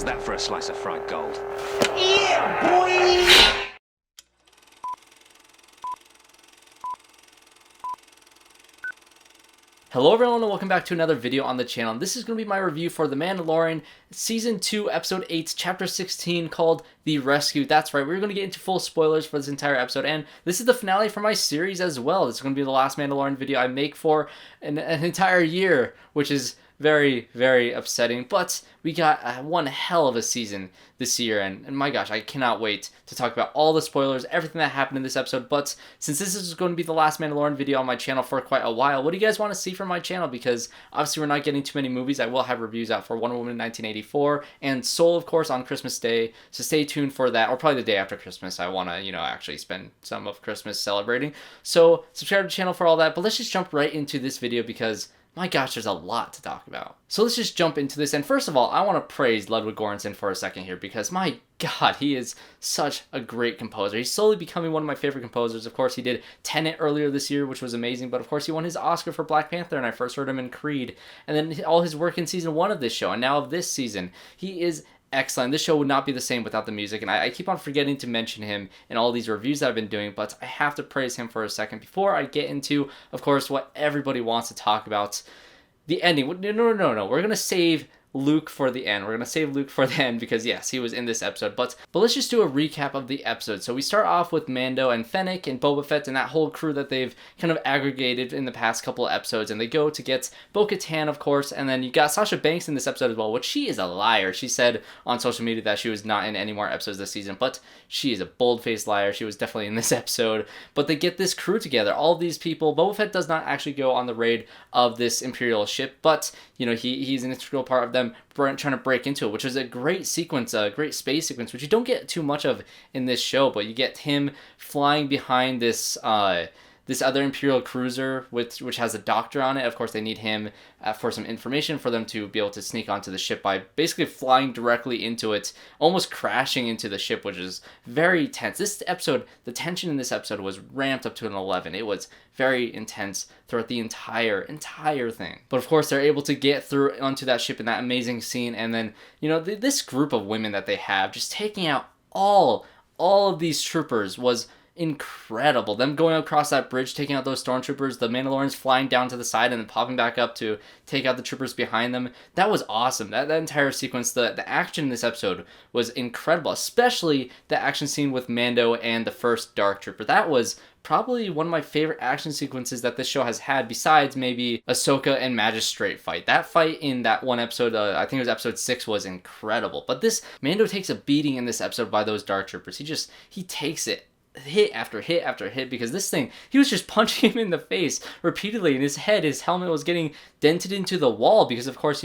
How's that for a slice of fried gold? Yeah, boy! Hello everyone and welcome back to another video on the channel. This is going to be my review for The Mandalorian Season 2 Episode 8 Chapter 16 called The Rescue. That's right, we're going to get into full spoilers for this entire episode, and this is the finale for my series as well. This is going to be the last Mandalorian video I make for an entire year, which is very, very upsetting, but we got one hell of a season this year, and my gosh, I cannot wait to talk about all the spoilers, everything that happened in this episode. But since this is going to be the last Mandalorian video on my channel for quite a while, what do you guys want to see from my channel? Because obviously we're not getting too many movies. I will have reviews out for Wonder Woman in 1984 and Soul, of course, on Christmas Day, so stay tuned for that, or probably the day after Christmas. I want to, actually spend some of Christmas celebrating, so subscribe to the channel for all that. But let's just jump right into this video because my gosh, there's a lot to talk about. So let's just jump into this. And first of all, I want to praise Ludwig Göransson for a second here because my God, he is such a great composer. He's slowly becoming one of my favorite composers. Of course, he did Tenet earlier this year, which was amazing. But of course, he won his Oscar for Black Panther, and I first heard him in Creed. And then all his work in season 1 of this show, and now of this season. He is excellent. This show would not be the same without the music, and I keep on forgetting to mention him in all these reviews that I've been doing, but I have to praise him for a second before I get into, of course, what everybody wants to talk about. The ending. No. We're going to save Luke for the end. We're going to save Luke for the end because, yes, he was in this episode. But let's just do a recap of the episode. So we start off with Mando and FENNEC and Boba Fett and that whole crew that they've kind of aggregated in the past couple of episodes. And they go to get Bo-Katan, of course. And then you got Sasha Banks in this episode as well, which she is a liar. She said on social media that she was not in any more episodes this season. But she is a bold-faced liar. She was definitely in this episode. But they get this crew together. All of these people. Boba Fett does not actually go on the raid of this Imperial ship. But, he's an integral part of them trying to break into it, which was a great sequence, a great space sequence, which you don't get too much of in this show, but you get him flying behind this this other Imperial cruiser which has a doctor on it. Of course, they need him for some information for them to be able to sneak onto the ship by basically flying directly into it, almost crashing into the ship, which is very tense. This episode, the tension in this episode was ramped up to an 11. It was very intense throughout the entire thing. But of course, they're able to get through onto that ship in that amazing scene, and then, this group of women that they have, just taking out all of these troopers was incredible. Them going across that bridge, taking out those stormtroopers, the Mandalorians flying down to the side and then popping back up to take out the troopers behind them. That was awesome. That entire sequence, the action in this episode was incredible, especially the action scene with Mando and the first Dark Trooper. That was probably one of my favorite action sequences that this show has had, besides maybe Ahsoka and Magistrate fight. That fight in that one episode, I think it was episode 6, was incredible. But this, Mando takes a beating in this episode by those Dark Troopers. He takes it hit after hit after hit, because this thing, he was just punching him in the face repeatedly, and his helmet was getting dented into the wall because, of course,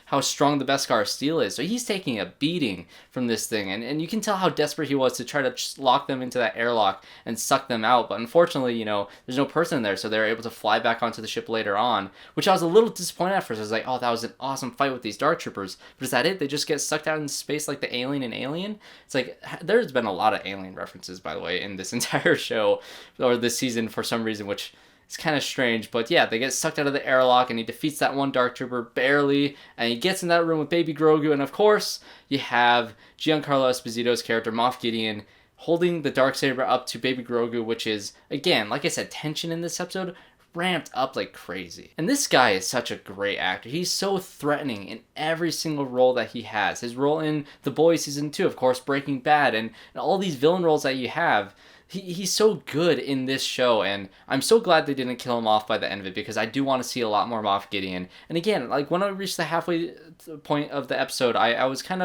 how strong the Beskar steel is. So he's taking a beating from this thing, and you can tell how desperate he was to try to just lock them into that airlock and suck them out. But unfortunately, there's no person there, so they're able to fly back onto the ship later on, which I was a little disappointed at first. I was like, oh, that was an awesome fight with these Dark Troopers, but is that it? They just get sucked out into space like the alien in Alien? It's like, there's been a lot of Alien references, by the way, in this entire show, or this season for some reason, which is kind of strange. But yeah, they get sucked out of the airlock, and he defeats that one Dark Trooper barely, and he gets in that room with baby Grogu, and of course you have Giancarlo Esposito's character Moff Gideon holding the Darksaber up to baby Grogu, which is, again, like I said, tension in this episode ramped up like crazy. And this guy is such a great actor. He's so threatening in every single role that he has. His role in The Boys season 2, of course, Breaking Bad, and all these villain roles that you have. He's so good in this show, and I'm so glad they didn't kill him off by the end of it, because I do want to see a lot more Moff Gideon. And again, like when I reached the halfway point of the episode, I was going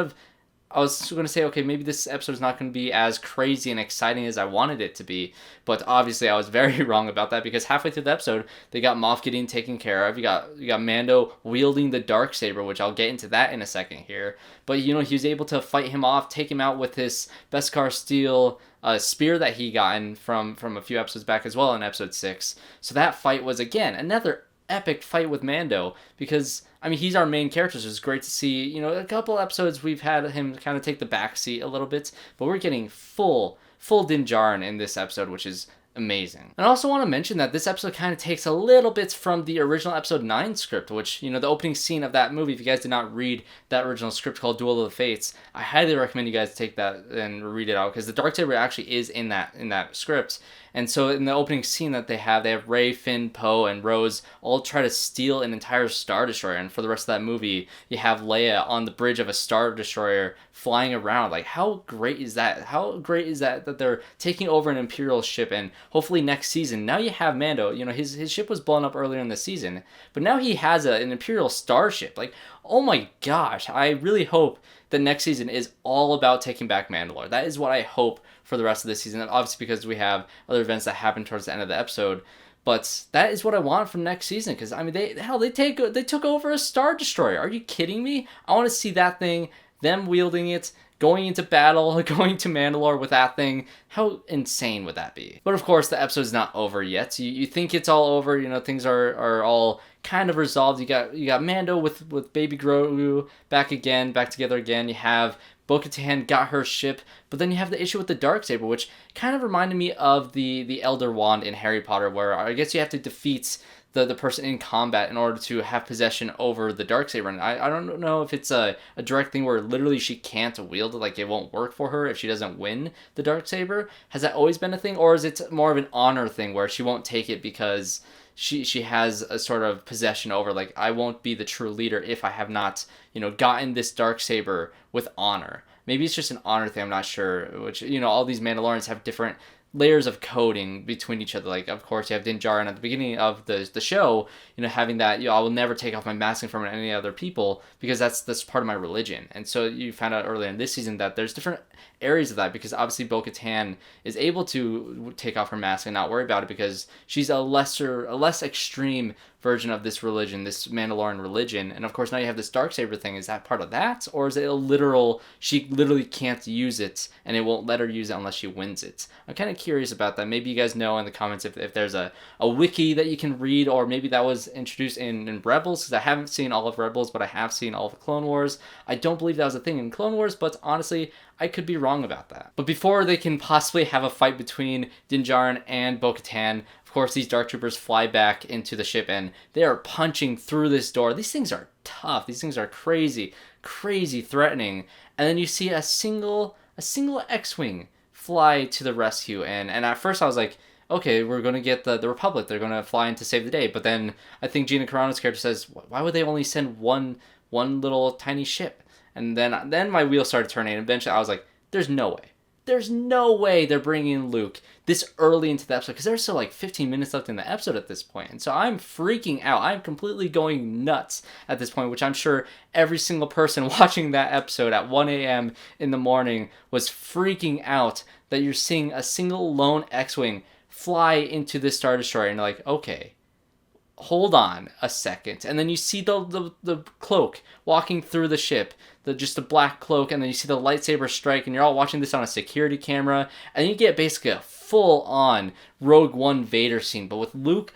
to say, okay, maybe this episode is not going to be as crazy and exciting as I wanted it to be. But obviously I was very wrong about that, because halfway through the episode, they got Moff Gideon taken care of. You got Mando wielding the Darksaber, which I'll get into that in a second here. But, he was able to fight him off, take him out with his Beskar steel spear that he gotten from a few episodes back as well in episode 6. So that fight was, again, another epic fight with Mando, because he's our main character, so it's great to see. A couple episodes we've had him kind of take the back seat a little bit, but we're getting full Din Djarin in this episode, which is amazing. And I also want to mention that this episode kind of takes a little bit from the original episode 9 script, which, you know, the opening scene of that movie, if you guys did not read that original script called Duel of the Fates, I highly recommend you guys take that and read it out, because the Darksaber actually is in that script. And so in the opening scene that they have Rey, Finn, Poe, and Rose all try to steal an entire Star Destroyer. And for the rest of that movie, you have Leia on the bridge of a Star Destroyer flying around. Like, how great is that? How great is that they're taking over an Imperial ship? And hopefully next season, now you have Mando. You know, his ship was blown up earlier in the season, but now he has an Imperial starship. Like, oh my gosh, I really hope that next season is all about taking back Mandalore. That is what I hope for the rest of this season, obviously because we have other events that happen towards the end of the episode. But that is what I want from next season, because I mean, they took over a Star Destroyer. Are you kidding me? I want to see that thing, them wielding it, going into battle, going to Mandalore with that thing. How insane would that be? But of course, the episode's not over yet. You think it's all over, you know, things are all kind of resolved. You got Mando with baby Grogu back together again. You have Bo-Katan got her ship, but then you have the issue with the Darksaber, which kind of reminded me of the Elder Wand in Harry Potter, where I guess you have to defeat the person in combat in order to have possession over the Darksaber. And I don't know if it's a direct thing where literally she can't wield it, like it won't work for her if she doesn't win the Darksaber. Has that always been a thing, or is it more of an honor thing where she won't take it because she has a sort of possession over, like, I won't be the true leader if I have not, you know, gotten this Darksaber with honor. Maybe it's just an honor thing, I'm not sure, which, you know, all these Mandalorians have different layers of coding between each other. Like, of course, you have Din Djarin at the beginning of the show, you know, having that, you know, I will never take off my mask from any other people because that's part of my religion. And so you found out earlier in this season that there's different areas of that, because obviously Bo-Katan is able to take off her mask and not worry about it because she's a less extreme version of this religion, this Mandalorian religion. And of course now you have this Darksaber thing. Is that part of that, or is it a literal, she literally can't use it and it won't let her use it unless she wins it? I'm kind of curious about that. Maybe you guys know in the comments if there's a wiki that you can read, or maybe that was introduced in Rebels, because I haven't seen all of Rebels, but I have seen all of the Clone Wars. I don't believe that was a thing in Clone Wars, but honestly, I could be wrong about that. But before they can possibly have a fight between Din Djarin and Bo-Katan, of course, these Dark Troopers fly back into the ship and they are punching through this door. These things are tough. These things are crazy, crazy threatening. And then you see a single X-Wing fly to the rescue. And at first I was like, okay, we're going to get the Republic. They're going to fly in to save the day. But then I think Gina Carano's character says, why would they only send one little tiny ship? And then my wheels started turning, and eventually I was like, there's no way. There's no way they're bringing in Luke this early into the episode, because there's still like 15 minutes left in the episode at this point. And so I'm freaking out. I'm completely going nuts at this point, which I'm sure every single person watching that episode at 1 a.m. in the morning was freaking out that you're seeing a single lone X-Wing fly into this Star Destroyer. And you're like, okay, hold on a second. And then you see the cloak walking through the ship, just a black cloak, and then you see the lightsaber strike, and you're all watching this on a security camera, and you get basically a full-on Rogue One Vader scene, but with Luke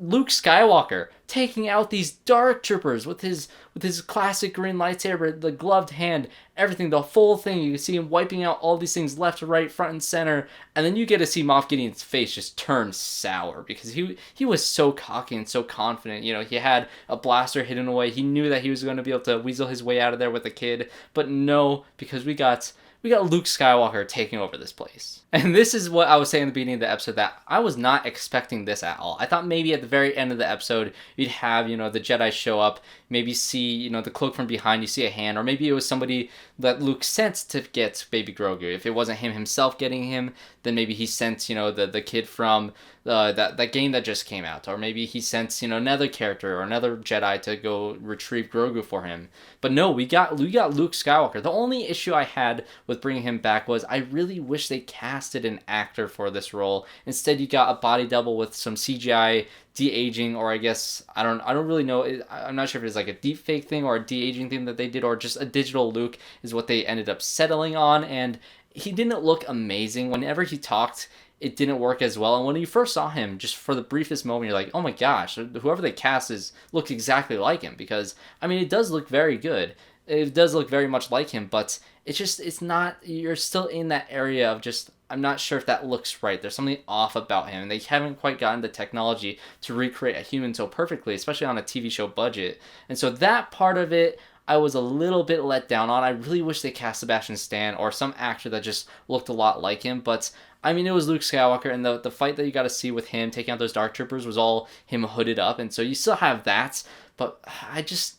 Skywalker taking out these Dark Troopers with his classic green lightsaber, the gloved hand, everything, the full thing. You can see him wiping out all these things left to right, front and center, and then you get to see Moff Gideon's face just turn sour because he was so cocky and so confident. You know, he had a blaster hidden away. He knew that he was going to be able to weasel his way out of there with a kid, but no, because we got Luke Skywalker taking over this place. And this is what I was saying in the beginning of the episode, that I was not expecting this at all. I thought maybe at the very end of the episode, you'd have, you know, the Jedi show up, maybe see, you know, the cloak from behind, you see a hand, or maybe it was somebody that Luke sent to get baby Grogu. If it wasn't him himself getting him, then maybe he sent, you know, the kid from that game that just came out, or maybe he sent, you know, another character or another Jedi to go retrieve Grogu for him. But no, we got Luke Skywalker. The only issue I had with bringing him back was I really wish they casted an actor for this role. Instead, you got a body double with some CGI de-aging, or I guess I don't really know. I'm not sure if it's like a deep fake thing or a de-aging thing that they did, or just a digital Luke is what they ended up settling on. And he didn't look amazing. Whenever he talked, it didn't work as well. And when you first saw him, just for the briefest moment, you're like, oh my gosh, whoever they cast looks exactly like him. Because, I mean, it does look very good. It does look very much like him, but it's not, you're still in that area of just, I'm not sure if that looks right. There's something off about him, and they haven't quite gotten the technology to recreate a human so perfectly, especially on a TV show budget. And so that part of it, I was a little bit let down on. I really wish they cast Sebastian Stan or some actor that just looked a lot like him, but I mean, it was Luke Skywalker, and the fight that you got to see with him taking out those Dark Troopers was all him hooded up, and so you still have that, but I just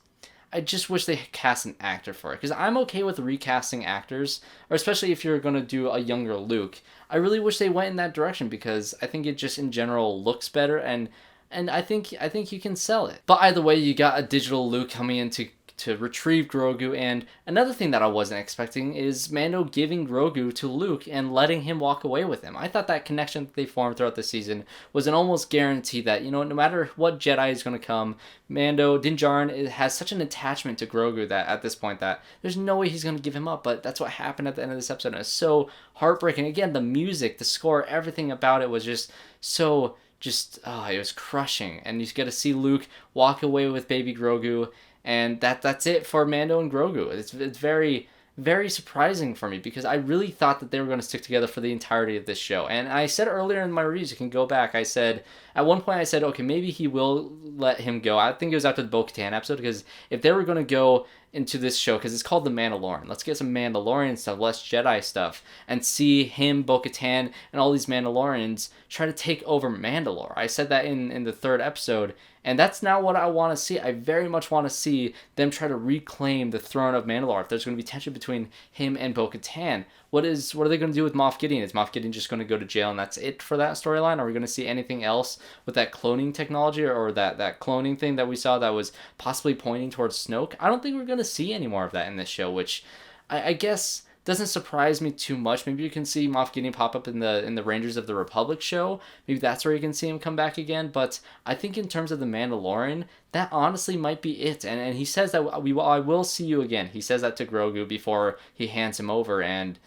wish they cast an actor for it, because I'm okay with recasting actors, or especially if you're going to do a younger Luke. I really wish they went in that direction, because I think it just in general looks better, and I think you can sell it. But either way, you got a digital Luke coming in to retrieve Grogu, and another thing that I wasn't expecting is Mando giving Grogu to Luke and letting him walk away with him. I thought that connection that they formed throughout the season was an almost guarantee that, no matter what Jedi is going to come, Mando, Din Djarin has such an attachment to Grogu that at this point that there's no way he's going to give him up, but that's what happened at the end of this episode, and it's so heartbreaking. Again, the music, the score, everything about it was just so, it was crushing, and you get to see Luke walk away with baby Grogu, and that's it for Mando and Grogu. It's very, very surprising for me, because I really thought that they were going to stick together for the entirety of this show. And I said earlier in my reviews, you can go back, I said, at one point I said, okay, maybe he will let him go. I think it was after the Bo-Katan episode, because if they were going to go into this show, because it's called The Mandalorian, let's get some Mandalorian stuff, less Jedi stuff, and see him, Bo-Katan, and all these Mandalorians try to take over Mandalore. I said that in the third episode, and that's not what I want to see. I very much want to see them try to reclaim the throne of Mandalore. If there's going to be tension between him and Bo-Katan, what are they going to do with Moff Gideon? Is Moff Gideon just going to go to jail and that's it for that storyline? Are we going to see anything else with that cloning technology, or that cloning thing that we saw that was possibly pointing towards Snoke? I don't think we're going to see any more of that in this show, which I guess doesn't surprise me too much. Maybe you can see Moff Gideon pop up in the Rangers of the Republic show. Maybe that's where you can see him come back again. But I think in terms of the Mandalorian, that honestly might be it. And he says that I will see you again. He says that to Grogu before he hands him over, and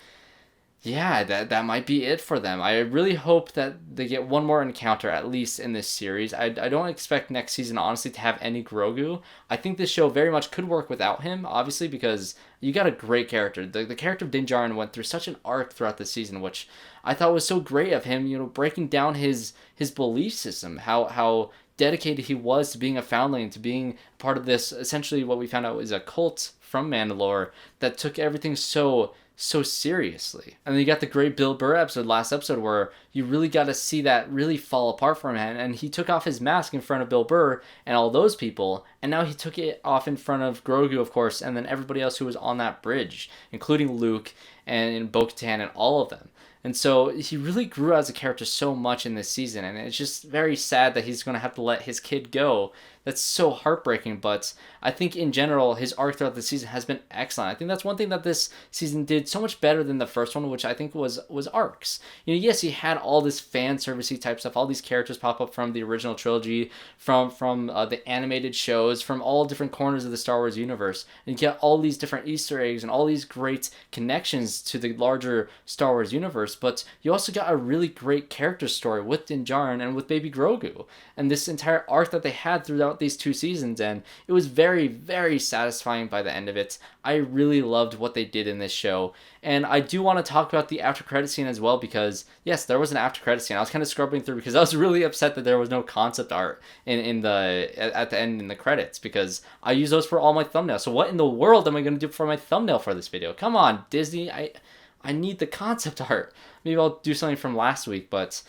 yeah, that might be it for them. I really hope that they get one more encounter, at least in this series. I don't expect next season, honestly, to have any Grogu. I think this show very much could work without him, obviously, because you got a great character. The character of Din Djarin went through such an arc throughout the season, which I thought was so great of him, breaking down his belief system, how dedicated he was to being a foundling, to being part of this, essentially what we found out was a cult from Mandalore that took everything so seriously. And then you got the great Bill Burr episode, last episode, where you really got to see that really fall apart from him, and he took off his mask in front of Bill Burr and all those people, and now he took it off in front of Grogu, of course, and then everybody else who was on that bridge, including Luke and Bo-Katan and all of them. And so he really grew as a character so much in this season, and it's just very sad that he's going to have to let his kid go. That's so heartbreaking, but I think in general, his arc throughout the season has been excellent. I think that's one thing that this season did so much better than the first one, which I think was arcs. Yes, he had all this fan servicey type stuff, all these characters pop up from the original trilogy, from the animated shows, from all different corners of the Star Wars universe, and you get all these different Easter eggs and all these great connections to the larger Star Wars universe, but you also got a really great character story with Din Djarin and with Baby Grogu, and this entire arc that they had throughout these 2 seasons, and it was very, very satisfying by the end of it. I really loved what they did in this show, and I do want to talk about the after credit scene as well, because yes, there was an after credit scene. I was kind of scrubbing through because I was really upset that there was no concept art at the end in the credits, because I use those for all my thumbnails. So what in the world am I going to do for my thumbnail for this video? Come on, Disney, I need the concept art. Maybe I'll do something from last week, but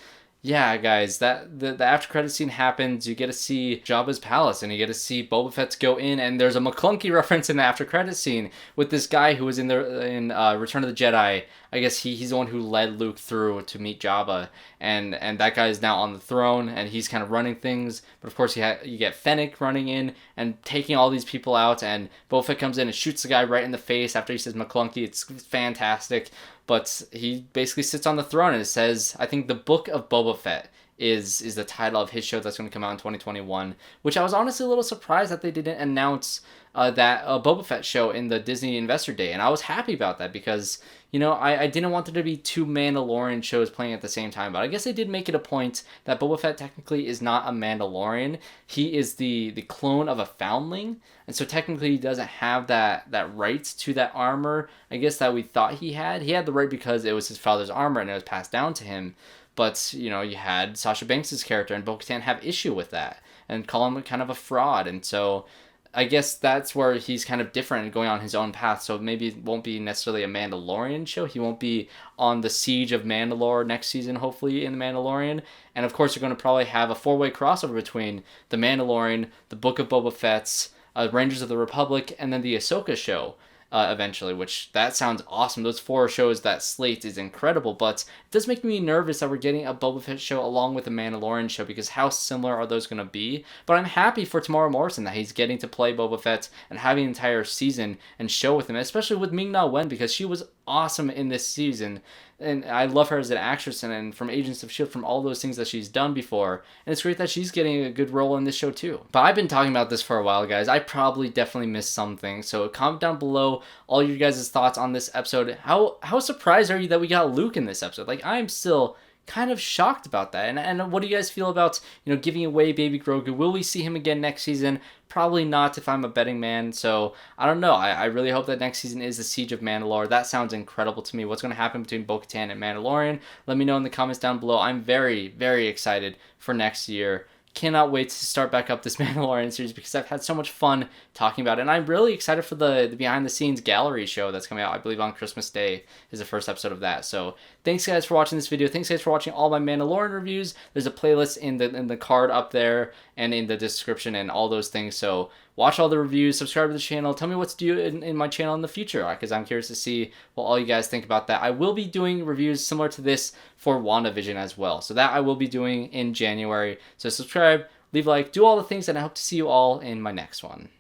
yeah, guys, the after credit scene happens. You get to see Jabba's palace, and you get to see Boba Fett go in, and there's a McClunky reference in the after credit scene with this guy who was in Return of the Jedi. I guess he's the one who led Luke through to meet Jabba, and that guy is now on the throne, and he's kind of running things. But of course, you get Fennec running in and taking all these people out, and Boba Fett comes in and shoots the guy right in the face after he says McClunky. It's fantastic. But he basically sits on the throne, and it says, I think, the Book of Boba Fett is the title of his show that's going to come out in 2021, which I was honestly a little surprised that they didn't announce that Boba Fett show in the Disney Investor Day, and I was happy about that because, you know, I didn't want there to be two Mandalorian shows playing at the same time, but I guess they did make it a point that Boba Fett technically is not a Mandalorian. He is the clone of a foundling, and so technically he doesn't have that right to that armor, I guess, that we thought he had. He had the right because it was his father's armor and it was passed down to him. But, you know, you had Sasha Banks' character and Bo-Katan have issue with that and call him kind of a fraud. And so I guess that's where he's kind of different and going on his own path. So maybe it won't be necessarily a Mandalorian show. He won't be on the Siege of Mandalore next season, hopefully, in The Mandalorian. And of course, you're going to probably have a 4-way crossover between The Mandalorian, The Book of Boba Fett's, Rangers of the Republic, and then the Ahsoka show. Eventually, which that sounds awesome. Those 4 shows, that slate is incredible, but it does make me nervous that we're getting a Boba Fett show along with a Mandalorian show, because how similar are those going to be? But I'm happy for Temuera Morrison that he's getting to play Boba Fett and having an entire season and show with him, especially with Ming-Na Wen, because she was awesome in this season. And I love her as an actress, and from Agents of S.H.I.E.L.D., from all those things that she's done before. And it's great that she's getting a good role in this show too. But I've been talking about this for a while, guys. I probably definitely missed something. So comment down below all your guys' thoughts on this episode. How surprised are you that we got Luke in this episode? Like, I'm still kind of shocked about that. And what do you guys feel about, you know, giving away baby Grogu? Will we see him again next season? Probably not if I'm a betting man. So I don't know. I really hope that next season is the Siege of Mandalore. That sounds incredible to me. What's going to happen between Bo-Katan and Mandalorian? Let me know in the comments down below. I'm very, very excited for next year. Cannot wait to start back up this Mandalorian series because I've had so much fun talking about it. And I'm really excited for the behind the scenes gallery show that's coming out, I believe on Christmas Day is the first episode of that. So thanks guys for watching this video. Thanks guys for watching all my Mandalorian reviews. There's a playlist in the card up there and in the description and all those things. So watch all the reviews, subscribe to the channel, tell me what to do in my channel in the future, because I'm curious to see what all you guys think about that. I will be doing reviews similar to this for WandaVision as well. So that I will be doing in January. So subscribe, leave a like, do all the things, and I hope to see you all in my next one.